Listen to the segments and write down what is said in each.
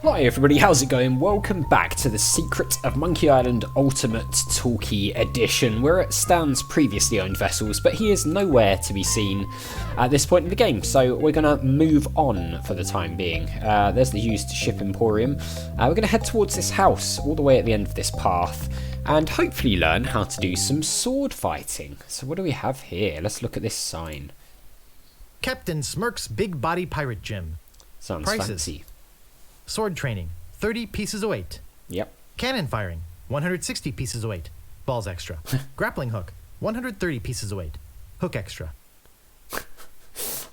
Hi everybody, how's it going? Welcome back to the Secret of Monkey Island Ultimate Talkie Edition. We're at Stan's previously owned vessels, but he is nowhere to be seen at this point in the game, so we're going to move on for the time being. There's the used ship emporium. We're going to head towards this house all the way at the end of this path, and hopefully learn how to do some sword fighting. So what do we have here? Let's look at this sign. Captain Smirk's Big Body Pirate Gym. Sounds Prices. fancy. Sword training, 30 pieces of weight. Yep. Cannon firing, 160 pieces of weight. Balls extra. Grappling hook, 130 pieces of weight. Hook extra.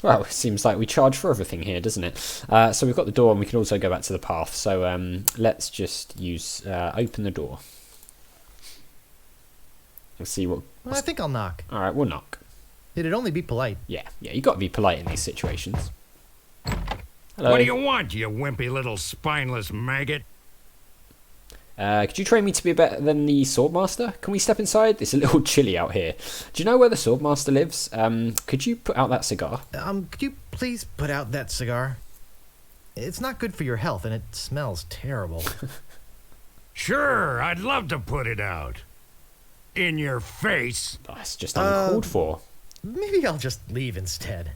Well, it seems like we charge for everything here, doesn't it? So we've got the door and we can also go back to the path. So let's just use open the door. Let's see what... Well, I think I'll knock. Alright, we'll knock. It'd only be polite. Yeah, you've got to be polite in these situations. Hello. What do you want, you wimpy little spineless maggot? Could you train me to be better than the Swordmaster? Can we step inside? It's a little chilly out here. Do you know where the Swordmaster lives? Could you put out that cigar? Could you please put out that cigar? It's not good for your health, and it smells terrible. Sure, I'd love to put it out. In your face. Oh, it's just uncalled for. Maybe I'll just leave instead.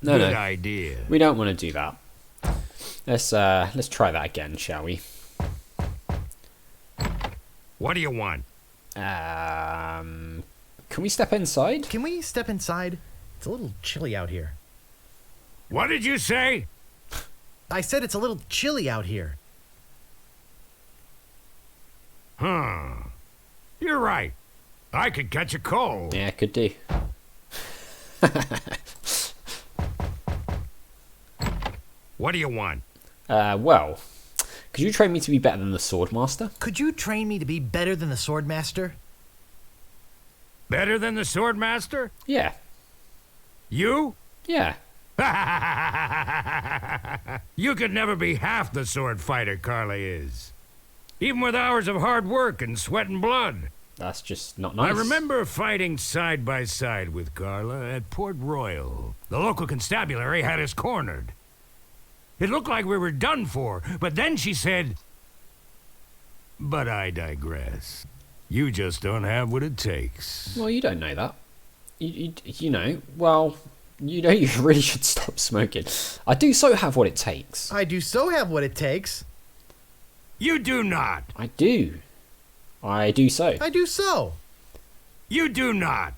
No, Good idea. we don't want to do that. Let's try that again, shall we? What do you want? Can we step inside? Can we step inside? It's a little chilly out here. What did you say? I said it's a little chilly out here. Huh. You're right. I could catch a cold. Yeah, could do. What do you want? Well, could you train me to be better than the Swordmaster? Could you train me to be better than the Swordmaster? Better than the Swordmaster? Yeah. You? Yeah. You could never be half the sword fighter Carla is. Even with hours of hard work and sweat and blood. That's just not nice. I remember fighting side by side with Carla at Port Royal. The local constabulary had us cornered. It looked like we were done for, but then she said... But I digress. You just don't have what it takes. Well, you don't know that. You know, well, you know you really should stop smoking. I do so have what it takes. I do so have what it takes. You do not. I do. I do so. I do so. You do not.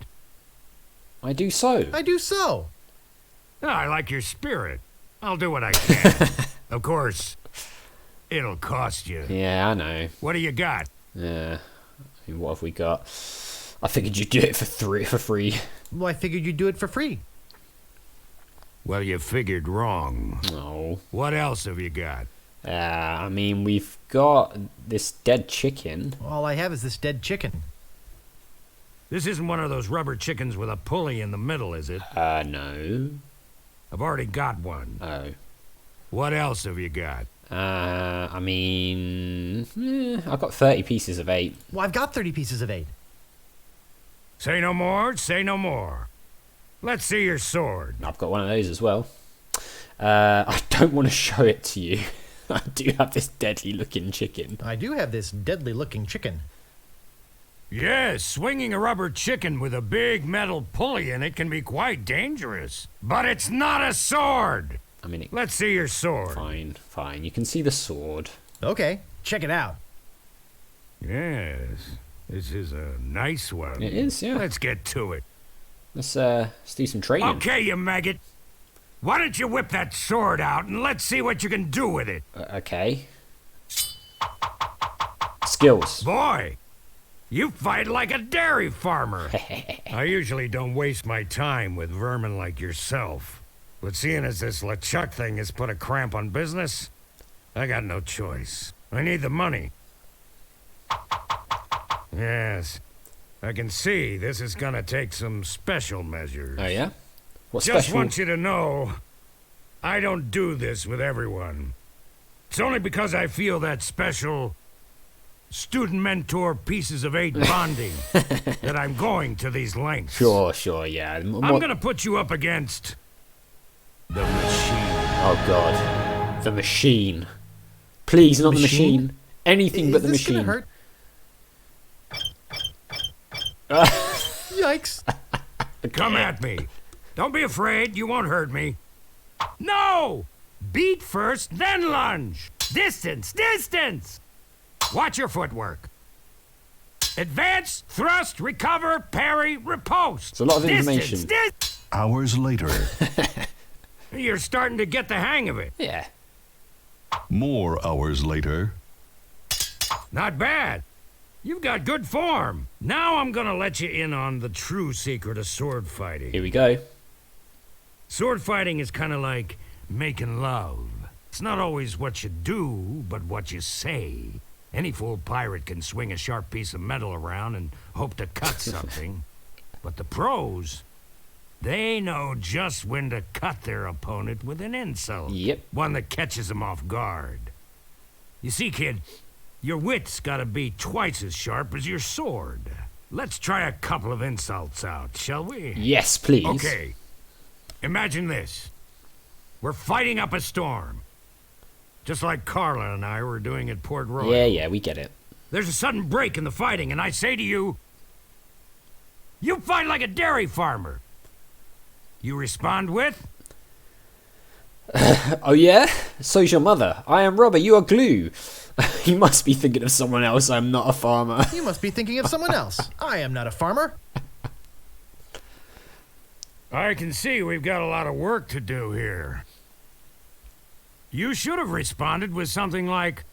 I do so. I do so. Oh, I like your spirit. I'll do what I can. Of course, it'll cost you. Yeah, I know. What do you got? Yeah. I mean, what have we got? I figured you'd do it for free. Well, I figured you'd do it for free. Well, you figured wrong. Oh. What else have you got? I mean, we've got this dead chicken. All I have is this dead chicken. This isn't one of those rubber chickens with a pulley in the middle, is it? No. I've already got one. Oh. What else have you got? I mean, I've got 30 pieces of 8. Well, I've got 30 pieces of 8. Say no more, say no more. Let's see your sword. I've got one of those as well. I don't want to show it to you. I do have this deadly looking chicken. I do have this deadly looking chicken. Yes, swinging a rubber chicken with a big metal pulley in it can be quite dangerous. But it's not a sword! I mean, Let's see your sword. Fine. You can see the sword. Okay, check it out. Yes, this is a nice one. It is, yeah. Let's get to it. Let's do some training. Okay, you maggot. Why don't you whip that sword out and let's see what you can do with it? Okay. Skills. Boy, you fight like a dairy farmer. I usually don't waste my time with vermin like yourself. But seeing as this LeChuck thing has put a cramp on business, I got no choice. I need the money. Yes, I can see this is gonna take some special measures. Oh, yeah? What Just special? want you to know, I don't do this with everyone. It's only because I feel that special student mentor pieces of 8 bonding that I'm going to these lengths. Sure, yeah. I'm gonna put you up against the machine. Oh, God. The machine. Please, not the machine. Anything but the Is this machine. gonna hurt? Yikes. Come at me. Don't be afraid. You won't hurt me. No! Beat first, then lunge. Distance, distance. Watch your footwork. Advance, thrust, recover, parry, riposte. It's a lot of information. Hours later. You're starting to get the hang of it. Yeah. More hours later. Not bad. You've got good form. Now I'm gonna let you in on the true secret of sword fighting. Here we go. Sword fighting is kind of like making love. It's not always what you do, but what you say. Any fool pirate can swing a sharp piece of metal around and hope to cut something. But the pros, they know just when to cut their opponent with an insult. Yep. One that catches them off guard. You see, kid, your wit's gotta be twice as sharp as your sword. Let's try a couple of insults out, shall we? Yes, please. Okay. Imagine this. We're fighting up a storm. Just like Carla and I were doing at Port Royal. Yeah, we get it. There's a sudden break in the fighting, and I say to you, you fight like a dairy farmer. You respond with, Oh yeah? So's your mother. I am rubber, you are glue. You must be thinking of someone else. I'm not a farmer. You must be thinking of someone else. I am not a farmer. I can see we've got a lot of work to do here. You should have responded with something like,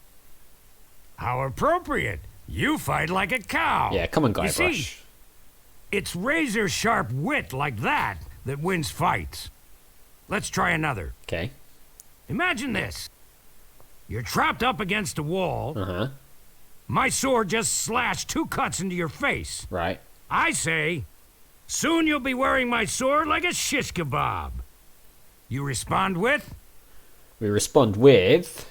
how appropriate. You fight like a cow. Yeah, come on, You see, Guybrush. it's razor-sharp wit like that that wins fights. Let's try another. Okay. Imagine this. You're trapped up against a wall. Uh-huh. My sword just slashed 2 cuts into your face. Right. I say, soon you'll be wearing my sword like a shish kebab. You respond with, We respond with...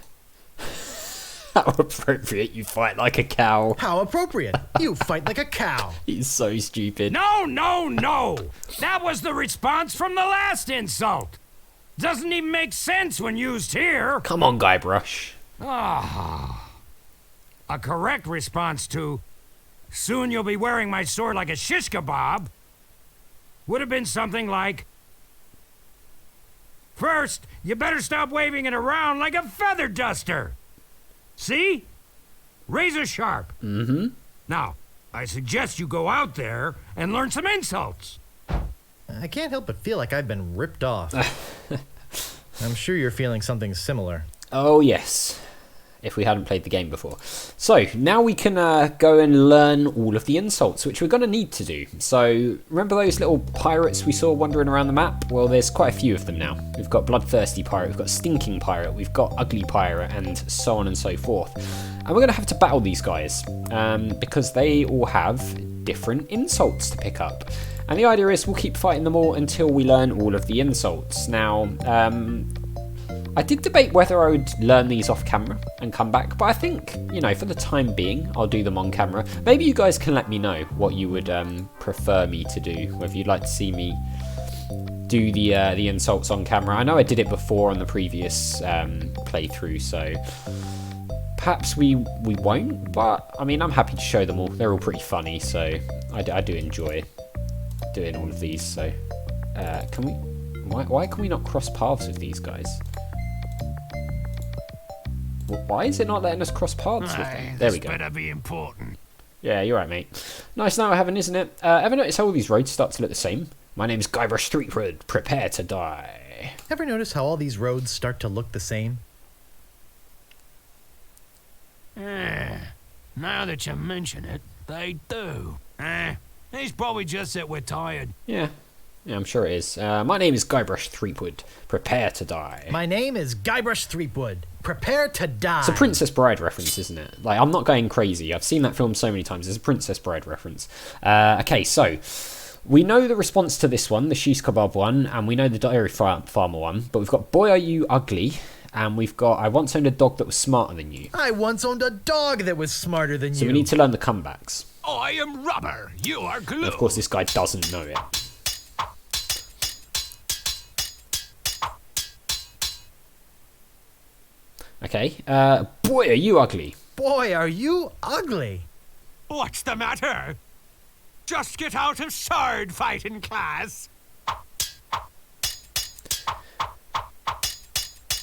How appropriate, you fight like a cow. How appropriate. You fight like a cow. He's so stupid. no, no, no. That was the response from the last insult. Doesn't even make sense when used here. Come on, Guybrush. Ah. A correct response to, soon you'll be wearing my sword like a shish kebab, would have been something like, first, you better stop waving it around like a feather duster. See? Razor sharp. Mm-hmm. Now, I suggest you go out there and learn some insults. I can't help but feel like I've been ripped off. I'm sure you're feeling something similar. Oh, yes. If we hadn't played the game before. So, now we can go and learn all of the insults, which we're going to need to do. So, remember those little pirates we saw wandering around the map? Well, there's quite a few of them now. We've got Bloodthirsty Pirate, we've got Stinking Pirate, we've got Ugly Pirate, and so on and so forth. And we're going to have to battle these guys, because they all have different insults to pick up. And the idea is we'll keep fighting them all until we learn all of the insults. Now, I did debate whether I would learn these off camera and come back, but I think, you know, for the time being, I'll do them on camera. Maybe you guys can let me know what you would prefer me to do, whether you'd like to see me do the insults on camera. I know I did it before on the previous playthrough, so perhaps we won't, but I mean, I'm happy to show them all. They're all pretty funny, so I do enjoy doing all of these. So can we? Why can we not cross paths with these guys? Why is it not letting us cross paths with them? There we go. Better be important. Yeah, you're right, mate. Nice now having, isn't it? Ever notice how all these roads start to look the same? My name's Guybrush Threepwood. Prepare to die. Ever notice how all these roads start to look the same? Now that you mention it, they do. He's probably just that we're tired. Yeah, I'm sure it is. My name is Guybrush Threepwood. Prepare to die. My name is Guybrush Threepwood. Prepare to die. It's a Princess Bride reference, isn't it? Like, I'm not going crazy. I've seen that film so many times. It's a Princess Bride reference. Okay, so we know the response to this one, the Shish Kebab one, and we know the Dairy Farmer one, but we've got Boy Are You Ugly, and we've got I Once Owned a Dog That Was Smarter Than You. I once owned a dog that was smarter than you. So we need to learn the comebacks. I am rubber, you are glue. And of course, this guy doesn't know it. Okay. Boy, are you ugly. Boy, are you ugly. What's the matter? Just get out of sword fighting class.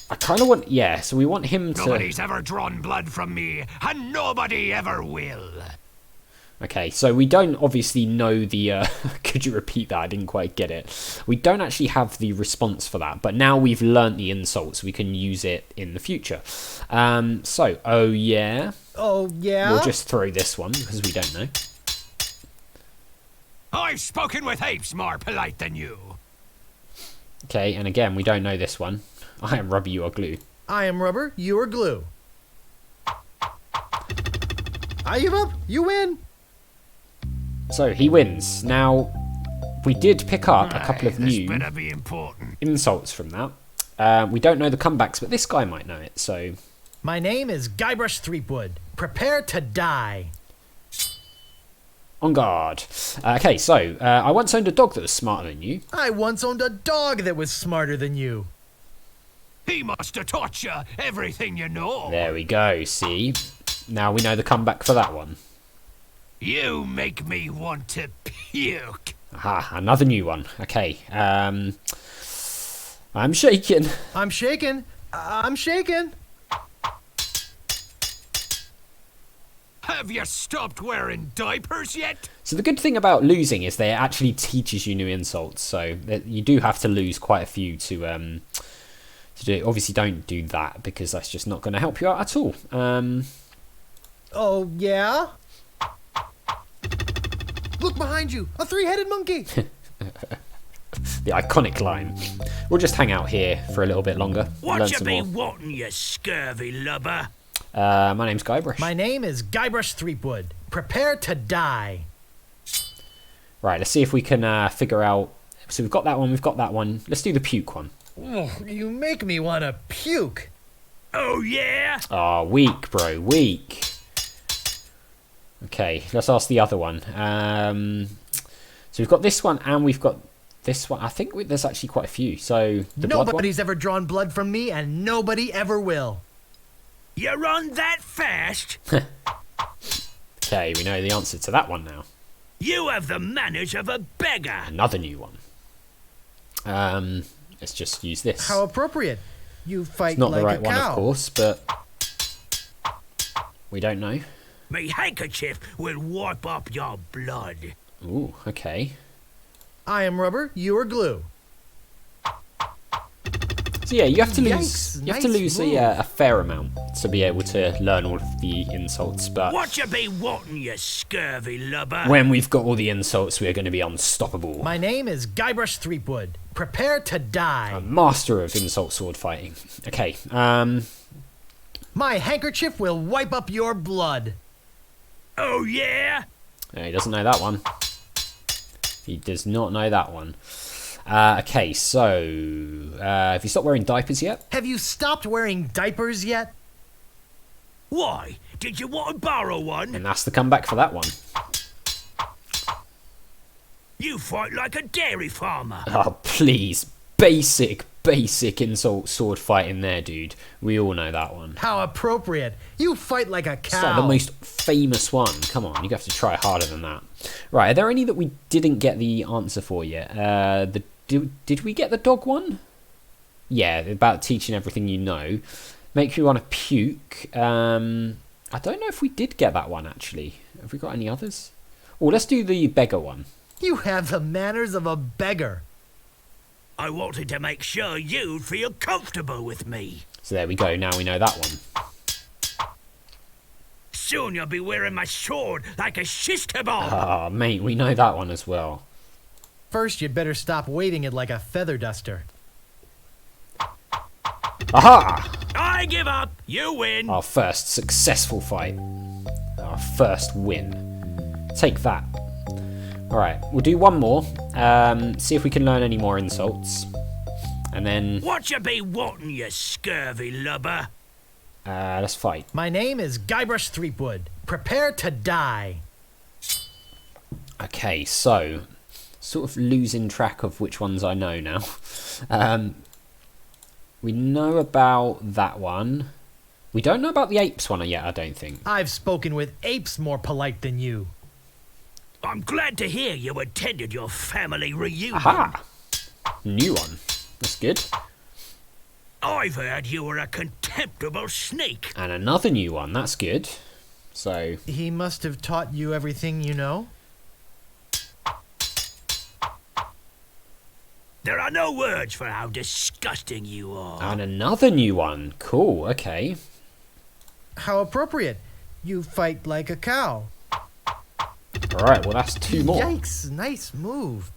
I kind of want... Yeah, so we want him to... Nobody's ever drawn blood from me, and nobody ever will. Okay, so we don't obviously know the... Could you repeat that? I didn't quite get it. We don't actually have the response for that, but now we've learnt the insults, we can use it in the future. So, oh yeah. Oh, yeah? We'll just throw this one, because we don't know. I've spoken with apes more polite than you. Okay, and again, we don't know this one. I am rubber, you are glue. I am rubber, you are glue. I give up, you win. So, he wins. Now, we did pick up a couple of This new better be important. insults from that. We don't know the comebacks, but this guy might know it, so... My name is Guybrush Threepwood. Prepare to die. On guard. Okay, so, I once owned a dog that was smarter than you. I once owned a dog that was smarter than you. He must have taught you everything you know. There we go, see? Now we know the comeback for that one. You make me want to puke. Aha, another new one. Okay, I'm shaking. I'm shaking. I'm shaking. Have you stopped wearing diapers yet? So the good thing about losing is that it actually teaches you new insults, so you do have to lose quite a few to do it. Obviously don't do that, because that's just not going to help you out at all. Oh, yeah? Look behind you, a three-headed monkey. The iconic line. We'll just hang out here for a little bit longer. What learn you some be more. wanting, you scurvy lubber? My name's Guybrush. My name is Guybrush Threepwood. Prepare to die. Right, let's see if we can figure out... So we've got that one, we've got that one. Let's do the puke one. Oh, you make me want to puke. Oh, yeah? Ah, weak, bro, weak. Okay, let's ask the other one. So we've got this one and we've got this one. I think there's actually quite a few. So the blood one. Nobody's ever drawn blood from me, and nobody ever will. You run that fast? Okay, we know the answer to that one now. You have the manners of a beggar. Another new one. Let's just use this. How appropriate. You fight It's not like the right a one, cow. of course, but we don't know. Me handkerchief will wipe up your blood. Ooh, okay. I am rubber, you are glue. So yeah, you have to lose. Yikes, You have to nice lose move. a fair amount to be able to learn all of the insults. But What you be wanting, you scurvy lubber? when we've got all the insults, we are going to be unstoppable. My name is Guybrush Threepwood. Prepare to die. A master of insult sword fighting. Okay. My handkerchief will wipe up your blood. Oh, yeah? He doesn't know that one. He does not know that one. Okay, so have you stopped wearing diapers yet? Have you stopped wearing diapers yet? Why? Did you want to borrow one? And that's the comeback for that one. You fight like a dairy farmer. Oh, please. Basic insult sword fighting there, dude. We all know that one. How appropriate. You fight like a It's cow. like the most famous one. Come on, you have to try harder than that. Right, are there any that we didn't get the answer for yet? Did we get the dog one? Yeah, about teaching everything you know. Makes me want to puke. I don't know if we did get that one, actually. Have we got any others? Oh, let's do the beggar one. You have the manners of a beggar. I wanted to make sure you'd feel comfortable with me. So there we go, now we know that one. Soon you'll be wearing my sword like a shister bomb. Ah, mate, we know that one as well. First, you'd better stop waving it like a feather duster. Aha! I give up. You win. Our first successful fight. Our first win. Take that. Alright, we'll do one more. See if we can learn any more insults. And then What you be wanting, you scurvy lubber? let's fight. My name is Guybrush Threepwood. Prepare to die. Okay, so sort of losing track of which ones I know now. We know about that one. We don't know about the apes one yet, I don't think. I've spoken with apes more polite than you. I'm glad to hear you attended your family reunion. Aha! New one. That's good. I've heard you were a contemptible snake. And another new one. That's good. So... He must have taught you everything you know? There are no words for how disgusting you are. And another new one. Cool, okay. How appropriate. You fight like a cow. Alright, well that's 2 more. Yikes, nice move.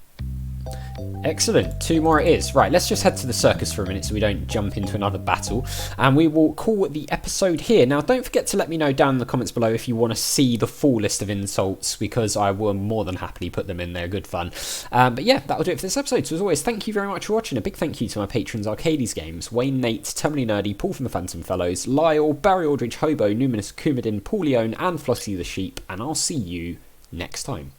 Excellent, 2 more it is. Right, let's just head to the circus for a minute so we don't jump into another battle. And we will call the episode here. Now, don't forget to let me know down in the comments below if you want to see the full list of insults, because I will more than happily put them in there. Good fun. But yeah, that'll do it for this episode. So as always, thank you very much for watching. A big thank you to my patrons, Arcades Games, Wayne, Nate, Terminally Nerdy, Paul from the Phantom Fellows, Lyle, Barry Aldridge, Hobo, Numinous, Coumadin, Paul Leone, and Flossie the Sheep. And I'll see you next time.